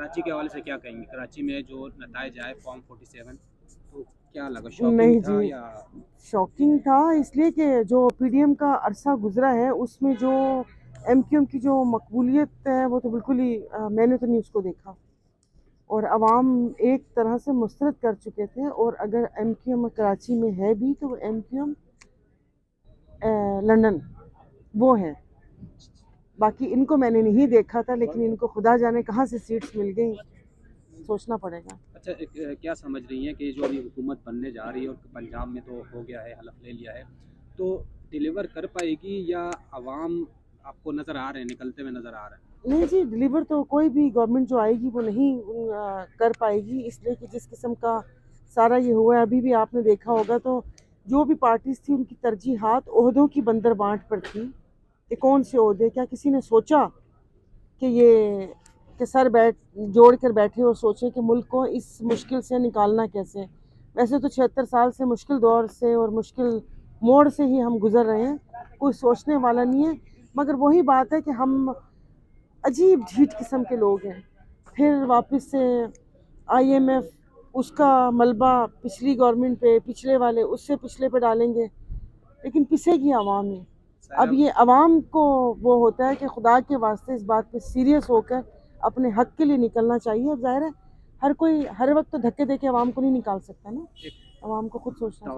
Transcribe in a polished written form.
कराची के हवाले से क्या कहेंगे? कराची में जो नताइज आए फॉर्म 47, तो क्या लगा, नहीं शॉकिंग था जी, या? शॉकिंग था इसलिए कि जो पीडीएम का अरसा गुजरा है उसमें जो एमक्यूएम की जो मकबूलियत है वो तो बिल्कुल ही मैंने तो नहीं उसको देखा। और अवाम एक तरह से मुस्तरद कर चुके थे। और अगर एमक्यूएम कराची में है भी तो वो एमक्यूएम लंदन वो है। बाकी इनको मैंने नहीं देखा था, लेकिन इनको खुदा जाने कहाँ से सीट्स मिल गई, सोचना पड़ेगा। अच्छा, क्या समझ रही हैं कि जो अभी हुकूमत बनने जा रही है और पंजाब में तो हो गया है, हलफ ले लिया है, तो डिलीवर कर पाएगी या आवाम आपको नज़र आ रहे हैं, निकलते हुए नज़र आ रहे हैं? नहीं जी, डिलीवर तो कोई भी गवर्नमेंट जो आएगी वो नहीं कर पाएगी, इसलिए कि जिस किस्म का सारा ये हुआ है। अभी भी आपने देखा होगा तो जो भी पार्टीज थी उनकी तरजीहात ओहदों की बंदर बांट पर थी कि कौन से ओहदे। क्या किसी ने सोचा कि ये कि सर जोड़ कर बैठे और सोचे कि मुल्क को इस मुश्किल से निकालना कैसे। वैसे तो 76 साल से मुश्किल दौर से और मुश्किल मोड़ से ही हम गुजर रहे हैं, कोई सोचने वाला नहीं है। मगर वही बात है कि हम अजीब ढीठ किस्म के लोग हैं। फिर वापस से आईएमएफ उसका मलबा पिछली गवर्नमेंट पे, पिछले वाले उससे पिछले पे डालेंगे, लेकिन पिसेगी आवाम ही। अब साहब, ये आवाम को वो होता है कि खुदा के वास्ते इस बात पे सीरियस होकर अपने हक के लिए निकलना चाहिए। अब जाहिर है हर कोई हर वक्त तो धक्के दे के आवाम को नहीं निकाल सकता ना, एक आवाम को खुद सोचना चाहिए।